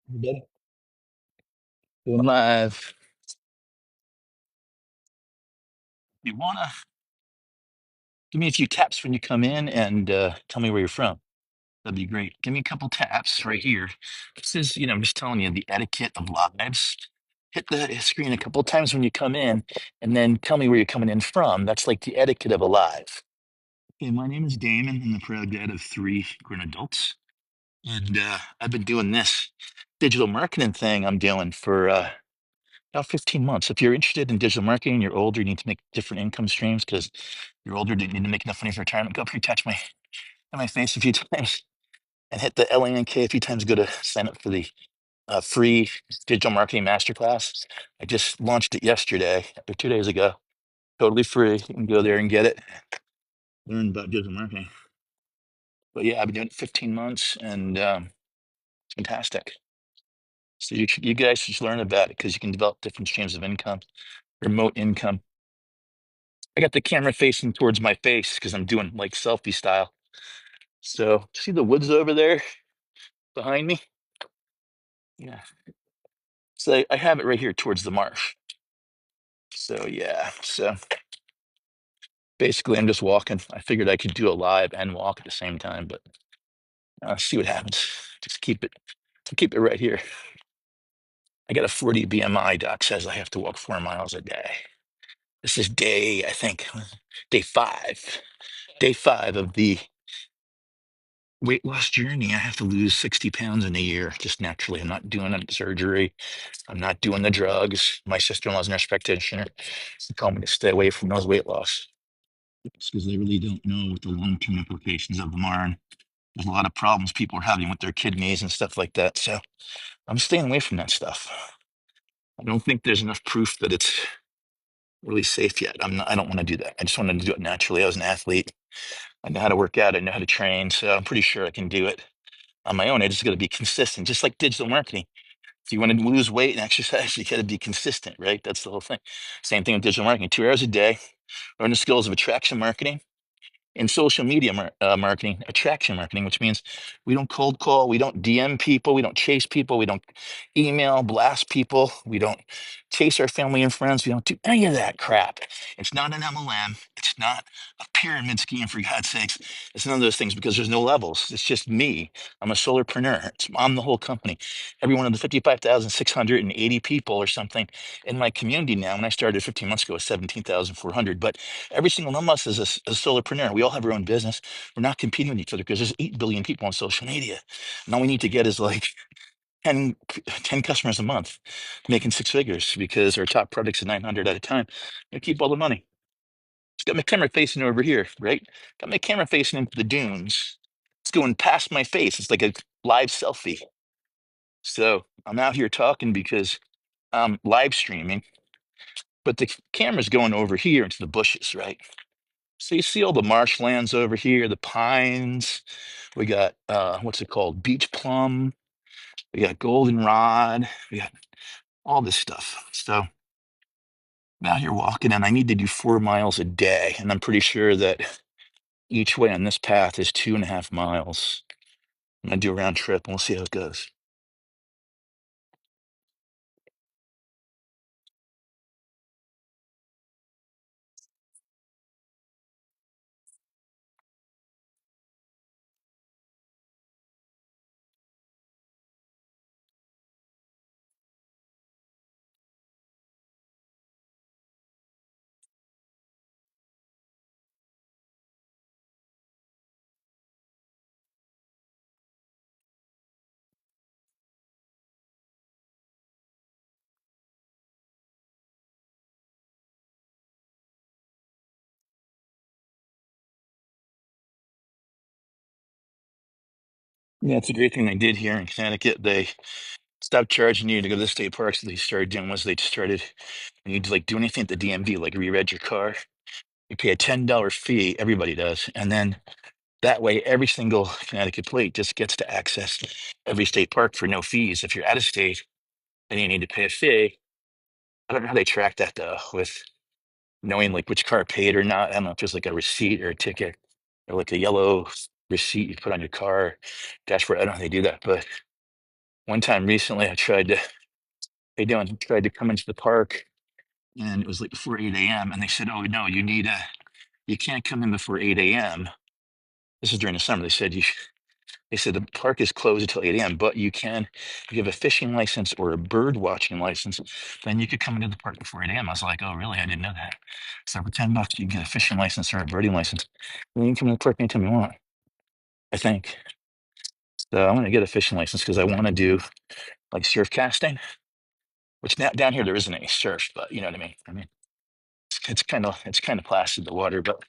Everybody, doing live. You wanna give me a few taps when you come in and tell me where you're from? That'd be great. Give me a couple taps right here. This is, I'm just telling you the etiquette of lives. Hit the screen a couple times when you come in, and then tell me where you're coming in from. That's like the etiquette of a live. Okay, my name is Damon. I'm the proud dad of three grown adults, and I've been doing this digital marketing thing I'm doing for about 15 months. If you're interested in digital marketing, you're older, you need to make different income streams because you're older, you need to make enough money for retirement. Go up here, touch my face a few times and hit the LANK a few times. Go to sign up for the free digital marketing masterclass. I just launched it yesterday or 2 days ago. Totally free. You can go there and get it. Learn about digital marketing. But yeah, I've been doing it 15 months and it's fantastic. So you guys should learn about it because you can develop different streams of income, remote income. I got the camera facing towards my face because I'm doing like selfie style. So see the woods over there behind me? Yeah. So I have it right here towards the marsh. So yeah. So basically I'm just walking. I figured I could do a live and walk at the same time, but see what happens. Just keep it right here. I got a 40 BMI. Doc says I have to walk 4 miles a day. This is I think, day five. Day five of the weight loss journey. I have to lose 60 pounds in a year just naturally. I'm not doing a surgery. I'm not doing the drugs. My sister-in-law's a nurse practitioner. She told me to stay away from those weight loss because they really don't know what the long-term implications of them are. And there's a lot of problems people are having with their kidneys and stuff like that. So I'm staying away from that stuff. I don't think there's enough proof that it's really safe yet. I don't want to do that. I just wanted to do it naturally. I was an athlete. I know how to work out. I know how to train. So I'm pretty sure I can do it on my own. I just got to be consistent, just like digital marketing. If you want to lose weight and exercise, you got to be consistent, right? That's the whole thing. Same thing with digital marketing. 2 hours a day, learn the skills of attraction marketing in social media marketing, attraction marketing, which means we don't cold call, we don't DM people, we don't chase people, we don't email blast people, we don't chase our family and friends, we don't do any of that crap. It's not an MLM, it's not a pyramid scheme, for God's sakes. It's none of those things because there's no levels. It's just me. I'm a solopreneur. I'm the whole company. Every one of the 55,680 people or something in my community now, when I started 15 months ago, was 17,400. But every single one of us is a solopreneur. We all have our own business. We're not competing with each other because there's 8 billion people on social media. And all we need to get is like 10 customers a month making six figures because our top product's at 900 at a time. You keep all the money. It's got my camera facing over here, right? Got my camera facing into the dunes. It's going past my face. It's like a live selfie. So I'm out here talking because I'm live streaming, but the camera's going over here into the bushes, right? So you see all the marshlands over here, the pines. We got what's it called? Beach plum. We got goldenrod. We got all this stuff. So I'm out here walking, and I need to do 4 miles a day, and I'm pretty sure that each way on this path is 2.5 miles. I'm gonna do a round trip, and we'll see how it goes. Yeah, it's a great thing they did here in Connecticut. They stopped charging you to go to the state parks. What they started doing was they started when you like do anything at the DMV, like re-reg your car, you pay a $10 fee. Everybody does, and then that way, every single Connecticut plate just gets to access every state park for no fees. If you're out of state, then you need to pay a fee. I don't know how they track that though, with knowing like which car paid or not. I don't know if there's like a receipt or a ticket or like a yellow receipt you put on your car dashboard. I don't know how they do that, but One time recently, they tried to come into the park, and it was like before 8 a.m. And they said, "Oh no, you can't come in before 8 a.m." This is during the summer. They said the park is closed until 8 a.m., but if you have a fishing license or a bird watching license, then you could come into the park before 8 a.m. I was like, oh, really? I didn't know that. So for $10, you can get a fishing license or a birding license. And you can come to the park anytime you want, I think. So I'm going to get a fishing license because I want to do like surf casting, which now, down here there isn't any surf, but you know what I mean? I mean, it's kind of placid, the water, but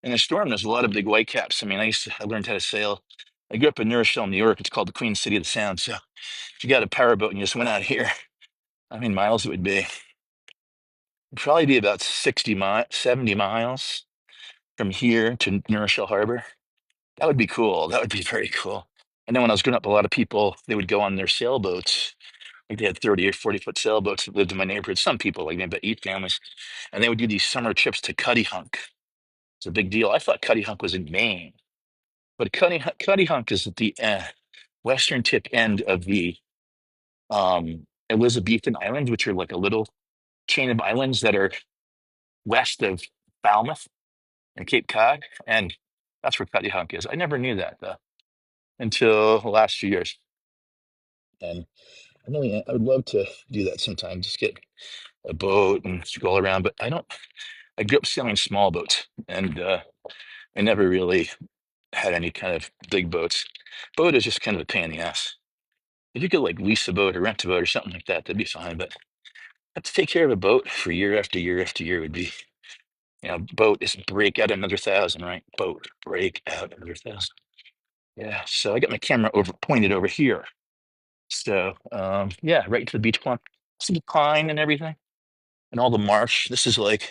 in a storm, there's a lot of big whitecaps. I mean, I learned how to sail. I grew up in New Rochelle, New York. It's called the Queen City of the Sound. So if you got a powerboat and you just went out here, how many miles it would be? It'd probably be about 70 miles from here to New Rochelle Harbor. That would be cool. That would be very cool. And then when I was growing up, a lot of people, they would go on their sailboats. Like they had 30 or 40-foot sailboats that lived in my neighborhood. Some people, like maybe about 8 families. And they would do these summer trips to Cutty Hunk. It's a big deal. I thought Cutty Hunk was in Maine. But Cutty Hunk is at the western tip end of the Elizabethan Islands, which are like a little chain of islands that are west of Falmouth and Cape Cod, and that's where Cutty Hunk is. I never knew that though until the last few years, and I would love to do that sometime. Just get a boat and stroll around, but I don't. I grew up sailing small boats, and I never really had any kind of big boats. Boat is just kind of a pain in the ass. If you could like lease a boat or rent a boat or something like that, that'd be fine. But have to take care of a boat for year after year after year would be, boat is break out another thousand, right? Boat break out another thousand. Yeah. So I got my camera pointed over here. So yeah, right to the beach pond. See the pine and everything and all the marsh. This is like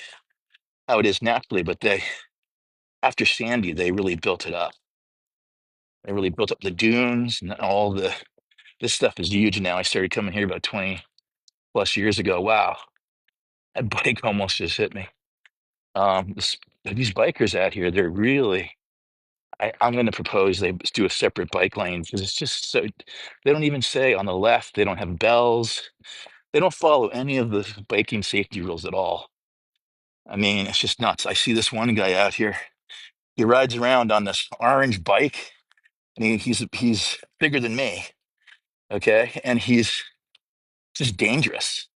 how it is naturally, but after Sandy, they really built it up. They really built up the dunes and this stuff is huge now. I started coming here about 20 plus years ago. Wow, that bike almost just hit me. This, these bikers out here, they're really. I'm going to propose they do a separate bike lane because it's just so. They don't even say on the left. They don't have bells. They don't follow any of the biking safety rules at all. I mean, it's just nuts. I see this one guy out here. He rides around on this orange bike, and he's bigger than me. Okay, and he's just dangerous.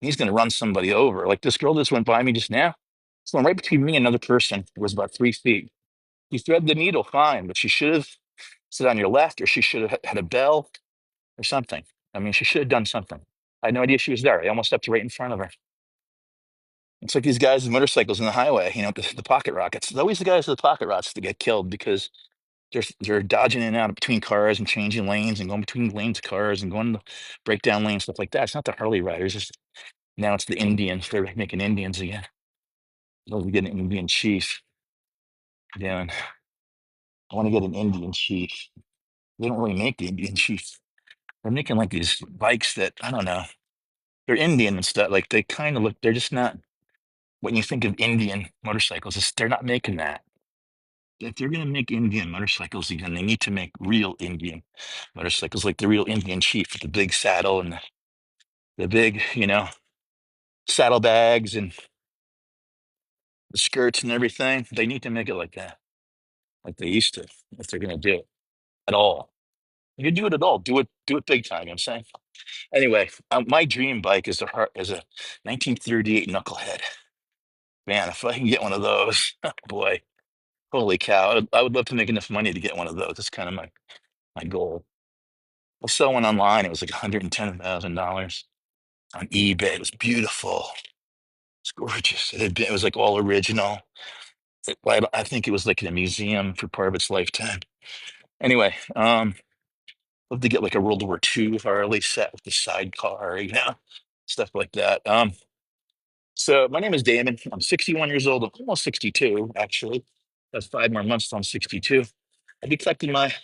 He's going to run somebody over. Like this girl just went by me just now. So right between me and another person, it was about 3 feet. You thread the needle, fine, but she should have sit on your left, or she should have had a bell or something. I mean, she should have done something. I had no idea she was there. I almost stepped right in front of her. It's like these guys with motorcycles in the highway, the pocket rockets. It's always the guys with the pocket rockets that get killed because they're dodging in and out between cars and changing lanes and going between lanes of cars and going to breakdown lanes, stuff like that. It's not the Harley riders. Now it's the Indians. They're making Indians again. Love to get an Indian chief down. I want to get an Indian chief. They don't really make the Indian chief. They're making like these bikes that I don't know. They're Indian and stuff. Like they kind of look. They're just not. When you think of Indian motorcycles, they're not making that. If they're going to make Indian motorcycles again, they need to make real Indian motorcycles, like the real Indian chief with the big saddle and the big, saddlebags and the skirts and everything. They need to make it like that, like they used to, if they're going to do it at all. If you do it at all, do it big time. You know what I'm saying. Anyway, my dream bike is a 1938 knucklehead. Man, if I can get one of those, boy, holy cow! I would love to make enough money to get one of those. That's kind of my goal. I saw one online. It was like $110,000 on eBay. It was beautiful. It's gorgeous. It was like all original. I think it was like in a museum for part of its lifetime. Anyway, love to get like a World War II Harley set with the sidecar, stuff like that. So my name is Damon. I'm 61 years old. I'm almost 62, actually. That's 5 more months till I'm 62. I'll be collecting my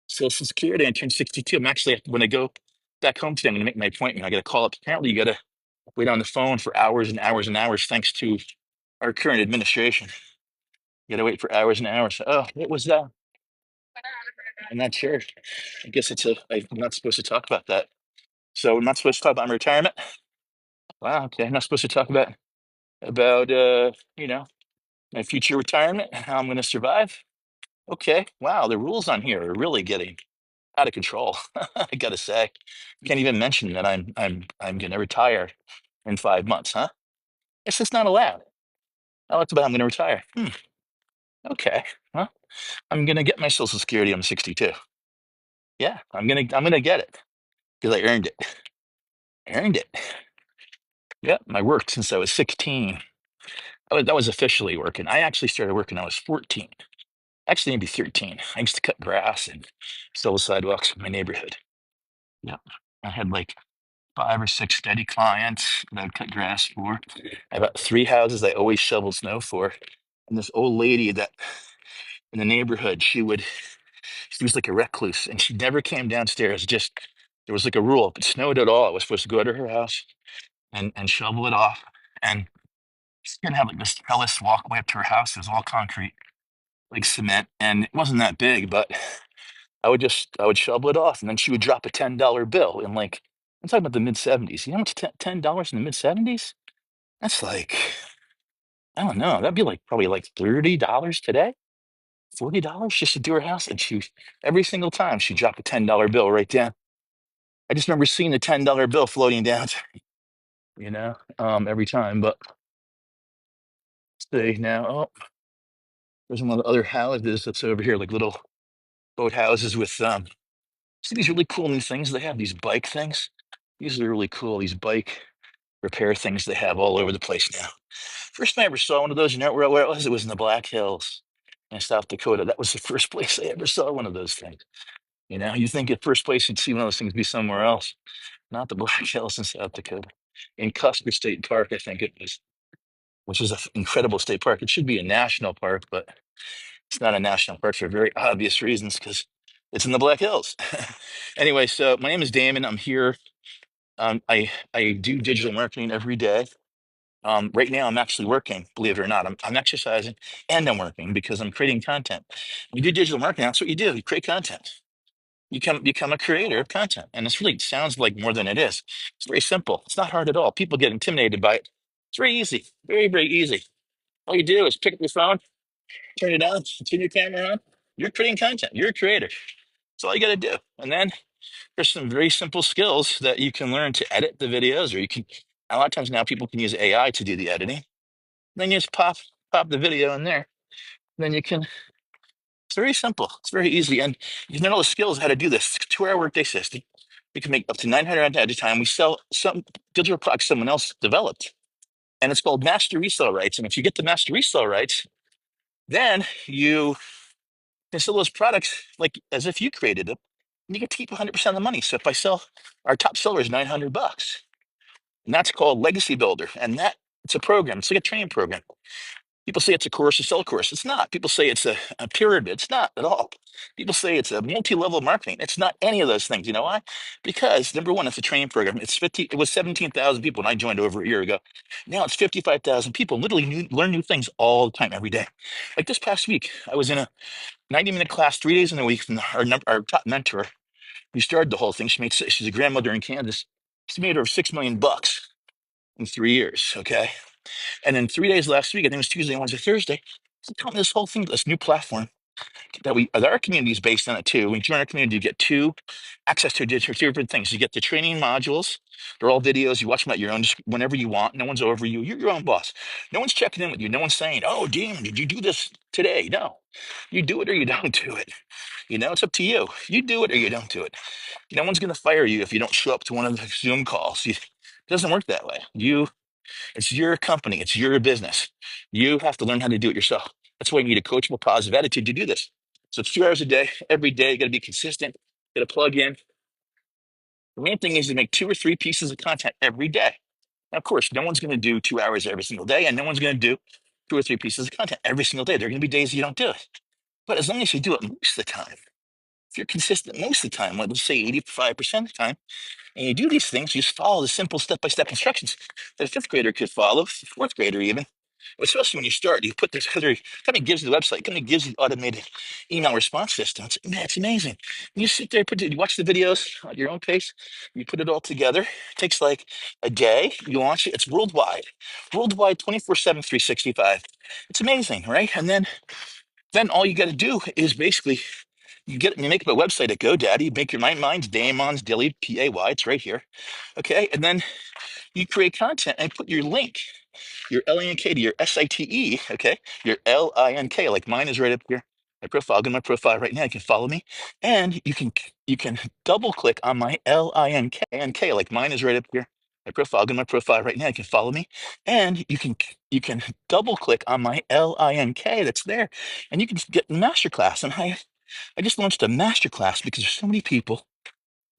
Social Security and turn 62. I'm actually, when I go back home today, I'm going to make my appointment. I got to call up. Apparently, you got to wait on the phone for hours and hours and hours, thanks to our current administration. You got to wait for hours and hours. Oh, what was that? I'm not sure. I guess I'm not supposed to talk about that. So I'm not supposed to talk about my retirement. Wow. Okay. I'm not supposed to talk about my future retirement, how I'm going to survive. Okay. Wow. The rules on here are really getting out of control. I gotta say, can't even mention that I'm going to retire in 5 months, huh? It's just not allowed. Oh, it's about I'm going to retire. Okay. Well, I'm going to get my Social Security. I'm 62. Yeah, I'm gonna get it because I earned it. Earned it. Yep, I worked since I was 16. That was officially working. I actually started working when I was 14. Actually, maybe 13. I used to cut grass and fill the sidewalks in my neighborhood. Yep. I had like 5 or 6 steady clients that I'd cut grass for. I had about 3 houses I always shoveled snow for. And this old lady that in the neighborhood, she was like a recluse and she never came downstairs. Just there was like a rule. If it snowed at all, I was supposed to go to her house and shovel it off. And she's gonna have like this trellis walkway up to her house. It was all concrete, like cement, and it wasn't that big, but I would shovel it off, and then she would drop a $10 bill in like I'm talking about the mid 70s. You know how much $10 in the mid 70s? That's like I don't know. That'd be like probably like $30 today, $40 just to do her house, and she every single time she dropped a $10 bill right down. I just remember seeing the $10 bill floating down, every time. But see now, oh, there's one of the other houses that's over here, like little boat houses with see these really cool new things they have, these bike things. These are really cool, these bike repair things they have all over the place now. First time I ever saw one of those, you know where it was? It was in the Black Hills in South Dakota. That was the first place I ever saw one of those things. You think the first place you'd see one of those things be somewhere else, not the Black Hills in South Dakota. In Custer State Park, I think it was, which is an incredible state park. It should be a national park, but it's not a national park for very obvious reasons because it's in the Black Hills. Anyway, so my name is Damon. I'm here. I do digital marketing every day. Right now, I'm actually working. Believe it or not, I'm exercising and I'm working because I'm creating content. You do digital marketing. That's what you do. You create content. You become a creator of content, and it's really it sounds like more than it is. It's very simple. It's not hard at all. People get intimidated by it. It's very easy. Very very easy. All you do is pick up your phone, turn it on, turn your camera on. You're creating content. You're a creator. That's all you got to do. And then there's some very simple skills that you can learn to edit the videos, or you can. A lot of times now, people can use AI to do the editing. Then you just pop the video in there. Then you can. It's very simple. It's very easy, and you know all the skills how to do this. 2-hour workday system. We can make up to 900 at a time. We sell some digital products someone else developed, and it's called master resale rights. And if you get the master resale rights, then you can sell those products like as if you created them. And you get to keep 100% of the money. So if I sell our top seller is $900, and that's called Legacy Builder, and that it's a program. It's like a training program. People say it's a course, a sell course. It's not. People say it's a pyramid. It's not at all. People say it's a multi-level marketing. It's not any of those things. You know why? Because number one, it's a training program. It was 17,000 people when I joined over a year ago. Now it's 55,000 people. Literally learn new things all the time, every day. Like this past week, I was in a 90-minute class 3 days in a week from our top mentor. We started the whole thing. She's a grandmother in Kansas. She made over $6 million in 3 years. Okay. And then 3 days last week, I think it was Tuesday, Wednesday, Thursday. So tell me this whole thing, this new platform that our community is based on it too. When you join our community, you get access to two different things. You get the training modules. They're all videos. You watch them at your own, just whenever you want. No one's over you. You're your own boss. No one's checking in with you. No one's saying, "Oh, damn, did you do this today?" No, you do it or you don't do it. It's up to you. You do it or you don't do it. No one's going to fire you if you don't show up to one of the Zoom calls. It doesn't work that way. It's your company. It's your business. You have to learn how to do it yourself. That's why you need a coachable, positive attitude to do this. So it's 2 hours a day, every day. You got to be consistent. Got to plug in. The main thing is to make 2 or 3 pieces of content every day. Now, of course, no one's going to do 2 hours every single day, and no one's going to do 2 or 3 pieces of content every single day. There are going to be days you don't do it. But as long as you do it most of the time, if you're consistent most of the time, let's say 85% of the time, and you do these things, you just follow the simple step-by-step instructions that a fifth grader could follow, fourth grader even. Especially when you start, you put this other company gives you the website, company gives you the automated email response system. It's amazing. You sit there, you watch the videos at your own pace, you put it all together. It takes like a day. You launch it. It's worldwide, 24/7, 365. It's amazing, right? And then all you got to do is basically you make up a website at GoDaddy, you make your mine's Damon's Daily Pay. It's right here. Okay. And then you create content and put your link, your LINK to your SITE, okay? Your LINK, like mine is right up here. My profile, go to my profile right now. You can follow me. And you can double click on my LINK, like mine is right up here. My profile, go to my profile right now. You can follow me. And you can double click on my LINK that's there. And you can get masterclass. And I just launched a masterclass because there's so many people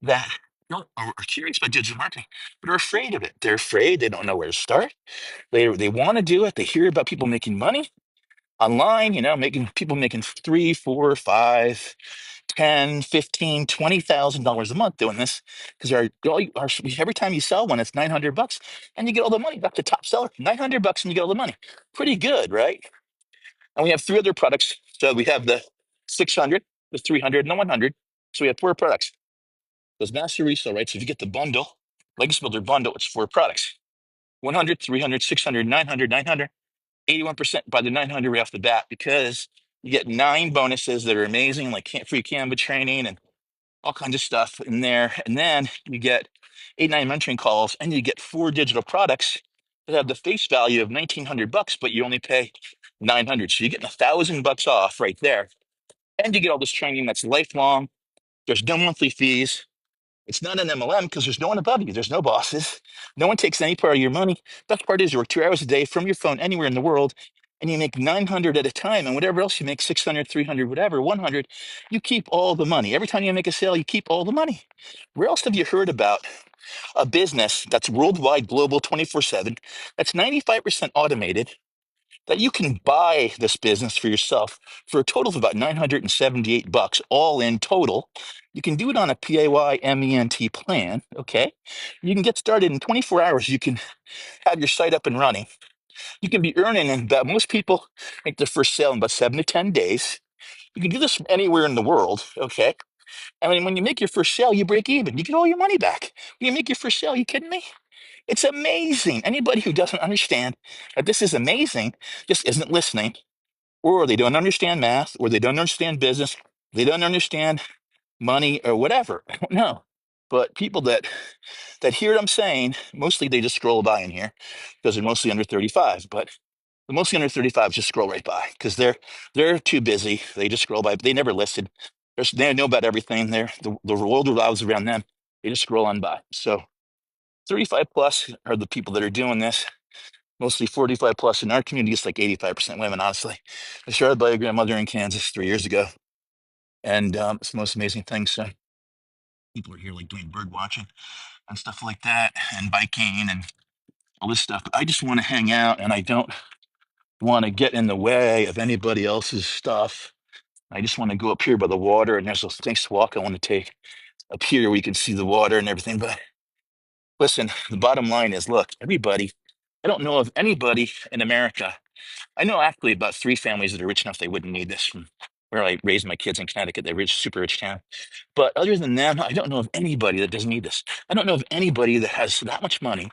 that are curious about digital marketing, but are afraid of it. They're afraid. They don't know where to start. They want to do it. They hear about people making money online, making people making three, four, five, 10, 15, $20,000 a month doing this because every time you sell one, it's $900 and you get all the money. That's the top seller, $900 and you get all the money. Pretty good, right? And we have three other products. So we have the 600, the 300, and the 100. So we have four products. Those master resale, right? So if you get the bundle, Legacy Builder bundle, it's four products. 100, 300, 600, 900, 900. 81% by the 900 right off the bat because you get 9 bonuses that are amazing, like free Canva training and all kinds of stuff in there. And then you get 8, 9 mentoring calls, and you get 4 digital products that have the face value of $1,900, but you only pay 900. So you're getting $1,000 off right there. And you get all this training that's lifelong. There's no monthly fees. It's not an MLM because there's no one above you. There's no bosses. No one takes any part of your money. Best part is you work 2 hours a day from your phone anywhere in the world, and you make 900 at a time. And whatever else you make, 600, 300, whatever, 100, you keep all the money. Every time you make a sale, you keep all the money. Where else have you heard about a business that's worldwide, global, 24/7, that's 95% automated, that you can buy this business for yourself for a total of about $978 all in total. You can do it on a PAYMENT plan. Okay. You can get started in 24 hours. You can have your site up and running. You can be earning in about, most people make their first sale in about 7 to 10 days. You can do this from anywhere in the world. Okay. I mean, when you make your first sale, you break even. You get all your money back. When you make your first sale, you kidding me? It's amazing. Anybody who doesn't understand that this is amazing just isn't listening, or they don't understand math, or they don't understand business, they don't understand money, or whatever. I don't know. But people that hear what I'm saying, mostly they just scroll by in here because they're mostly under 35. But the mostly under 35 just scroll right by because they're too busy. They just scroll by. They never listen. They know about everything. The world revolves around them. They just scroll on by. So 35 plus are the people that are doing this. Mostly 45 plus in our community. It's like 85% women, honestly. I started by a grandmother in Kansas 3 years ago. And it's the most amazing thing. So people are here like doing bird watching and stuff like that, and biking and all this stuff. But I just want to hang out, and I don't want to get in the way of anybody else's stuff. I just want to go up here by the water, and there's a nice walk I want to take up here where you can see the water and everything. But listen, the bottom line is, look, everybody, I don't know of anybody in America. I know actually about 3 families that are rich enough they wouldn't need this from where I raised my kids in Connecticut. They're rich, super rich town. But other than them, I don't know of anybody that doesn't need this. I don't know of anybody that has that much money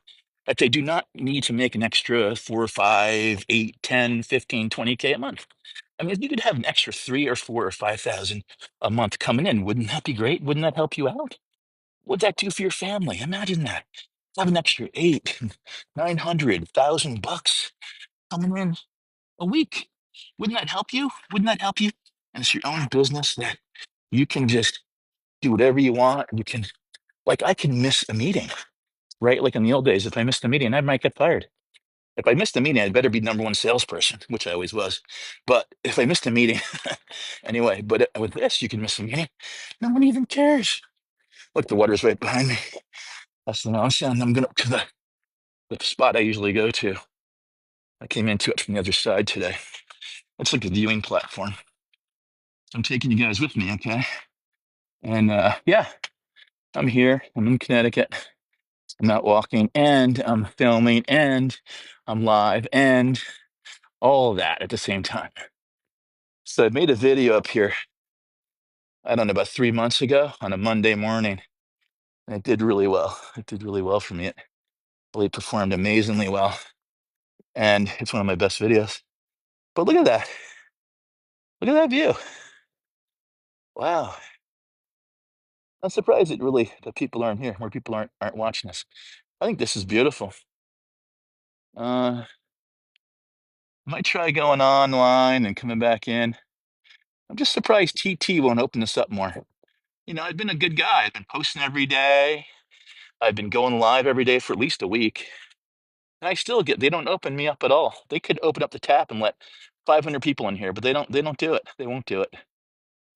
that they do not need to make an extra 4, 5, 8, 10, 15, 20K a month. I mean, if you could have an extra 3 or 4 or 5,000 a month coming in, wouldn't that be great? Wouldn't that help you out? What'd that do for your family? Imagine that. Have an extra 8, 900,000 bucks coming in a week. Wouldn't that help you? Wouldn't that help you? And it's your own business that you can just do whatever you want. You can, like, I can miss a meeting, right? Like in the old days, if I missed a meeting, I might get fired. If I missed a meeting, I'd better be number one salesperson, which I always was. But if I missed a meeting, anyway, but with this, you can miss a meeting. No one even cares. Look, the water's right behind me. That's the ocean. I'm going to the spot I usually go to. I came into it from the other side today. It's like a viewing platform. So I'm taking you guys with me, okay? And yeah, I'm here. I'm in Connecticut. I'm out walking, and I'm filming, and I'm live, and all of that at the same time. So I made a video up here, I don't know, about 3 months ago on a Monday morning, and it did really well. It did really well for me. It really performed amazingly well, and it's one of my best videos. But look at that. Look at that view. Wow. I'm surprised that people aren't here. More people aren't watching this. I think this is beautiful. Might try going online and coming back in. I'm just surprised TT won't open this up more. I've been a good guy. I've been posting every day. I've been going live every day for at least a week. And I still they don't open me up at all. They could open up the tap and let 500 people in here, but they don't do it. They won't do it.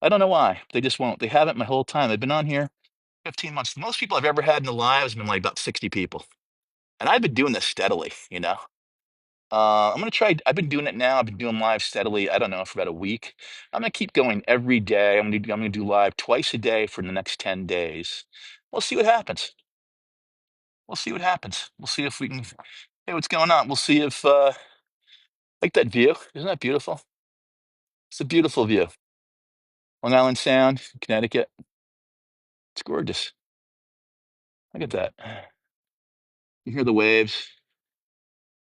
I don't know why. They just won't. They haven't my whole time. I've been on here 15 months. The most people I've ever had in the live has been like about 60 people. And I've been doing this steadily. I'm gonna try. I've been doing it now. I've been doing live steadily. I don't know, for about a week. I'm gonna keep going every day. I'm gonna do live twice a day for the next 10 days. We'll see what happens. We'll see what happens. We'll see if we can. Hey, what's going on? We'll see if like that view. Isn't that beautiful? It's a beautiful view. Long Island Sound, Connecticut. It's gorgeous. Look at that. You hear the waves.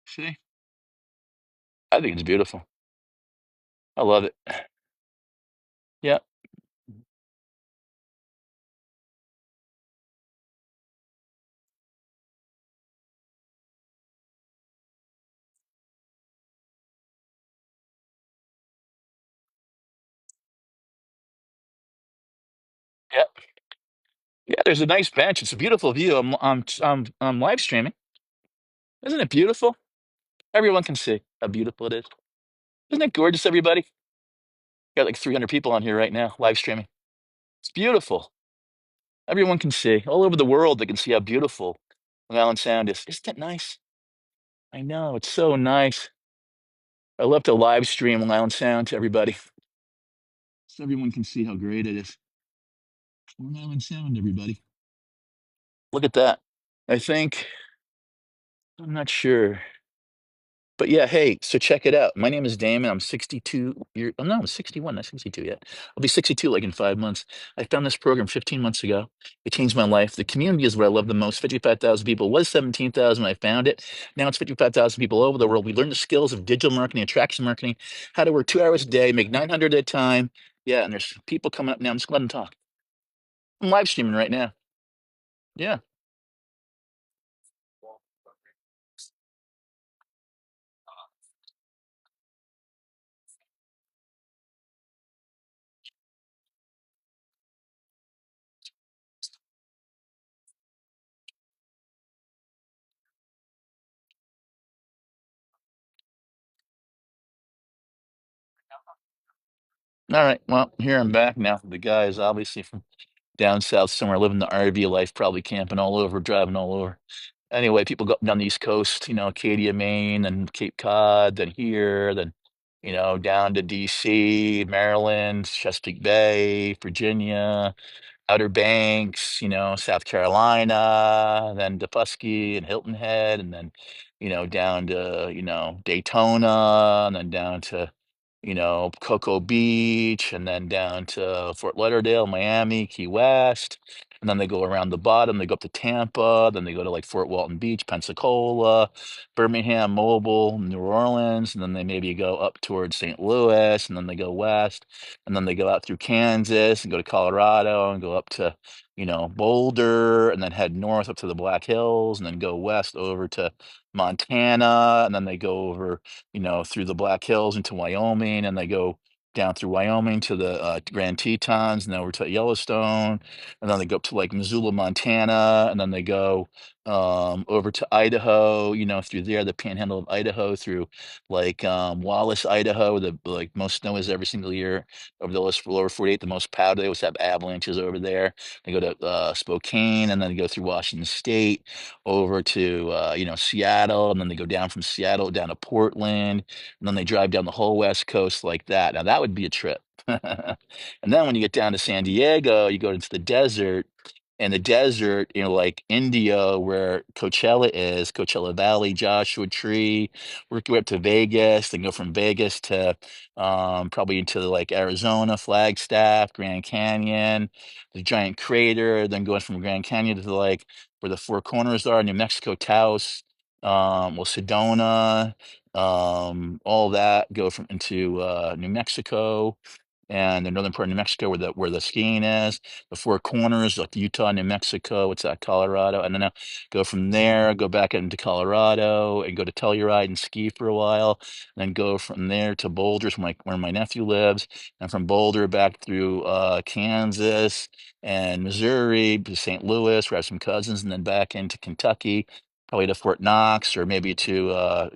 See? I think it's beautiful. I love it. Yeah. Yeah. Yeah. There's a nice bench. It's a beautiful view. I'm live streaming. Isn't it beautiful? Everyone can see how beautiful it is. Isn't it gorgeous, everybody? Got like 300 people on here right now, live streaming. It's beautiful. Everyone can see. All over the world, they can see how beautiful Long Island Sound is. Isn't it nice? I know, it's so nice. I love to live stream Long Island Sound to everybody, so everyone can see how great it is. Long Island Sound, everybody. Look at that. I think, I'm not sure. But yeah, hey, so check it out. My name is Damon. I'm 62 oh no, I'm 61, not 62 yet. I'll be 62 like in 5 months. I found this program 15 months ago. It changed my life. The community is what I love the most. 55,000 people. It was 17,000 when I found it. Now it's 55,000 people all over the world. We learn the skills of digital marketing, attraction marketing, how to work 2 hours a day, make 900 at a time. Yeah, and there's people coming up now. I'm just letting them talk. I'm live streaming right now. Yeah. All right. Well, here I'm back now. The guy is obviously from down south somewhere, living the RV life, probably camping all over, driving all over. Anyway, people go up and down the East Coast, Acadia, Maine, and Cape Cod, then here, then, down to DC, Maryland, Chesapeake Bay, Virginia, Outer Banks, South Carolina, then Dupusky and Hilton Head, and then, down to, Daytona, and then down to, Cocoa Beach, and then down to Fort Lauderdale, Miami, Key West. And then they go around the bottom, they go up to Tampa, then they go to like Fort Walton Beach, Pensacola, Birmingham, Mobile, New Orleans, and then they maybe go up towards St. Louis, and then they go west, and then they go out through Kansas and go to Colorado and go up to, Boulder, and then head north up to the Black Hills, and then go west over to Montana, and then they go over, through the Black Hills into Wyoming, and they go down through Wyoming to the Grand Tetons, and then over to Yellowstone, and then they go up to like Missoula, Montana, and then they go over to Idaho, through there, the Panhandle of Idaho, through like Wallace, Idaho, the like most snow is every single year over the lower 48, the most powder. They always have avalanches over there. They go to Spokane, and then they go through Washington State over to Seattle, and then they go down from Seattle down to Portland, and then they drive down the whole West Coast like that. Now that would be a trip. And then when you get down to San Diego, you go into the desert, in the desert, like India, where Coachella is, Coachella Valley, Joshua Tree, work your way up to Vegas, then go from Vegas to probably into like Arizona, Flagstaff, Grand Canyon, the giant crater, then going from Grand Canyon to like where the Four Corners are, New Mexico, Taos, well, Sedona, all that, go from into New Mexico and the northern part of New Mexico where the skiing is, the Four Corners, like Utah, New Mexico, what's that, Colorado? And then go from there, go back into Colorado and go to Telluride and ski for a while, and then go from there to Boulder, where my nephew lives, and from Boulder back through Kansas and Missouri to St. Louis, where I have some cousins, and then back into Kentucky, probably to Fort Knox or maybe to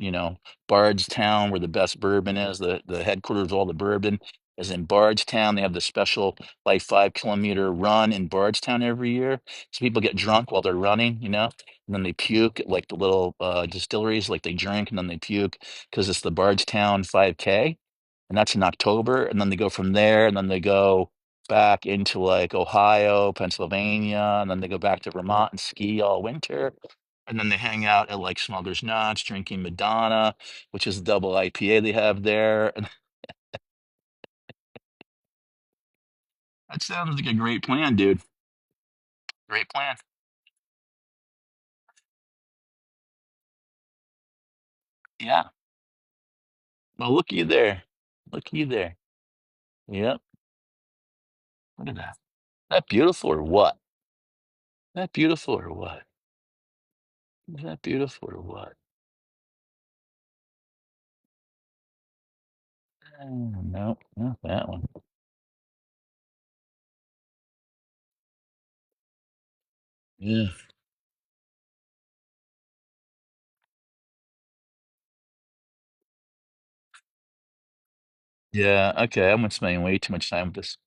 Bardstown, where the best bourbon is, the headquarters of all the bourbon is in Bardstown. They have the special like 5 kilometer run in Bardstown every year. So people get drunk while they're running, and then they puke at like the little distilleries, like they drink and then they puke because it's the Bardstown 5K. And that's in October. And then they go from there and then they go back into like Ohio, Pennsylvania, and then they go back to Vermont and ski all winter. And then they hang out at like Smuggler's Notch, drinking Madonna, which is a double IPA they have there. And that sounds like a great plan, dude. Great plan. Yeah. Well, look you there. Look you there. Yep. Look at that. That beautiful or what? That beautiful or what? Is that beautiful or what? No, not that one. Yeah. Yeah. Okay. I'm spending way too much time with this.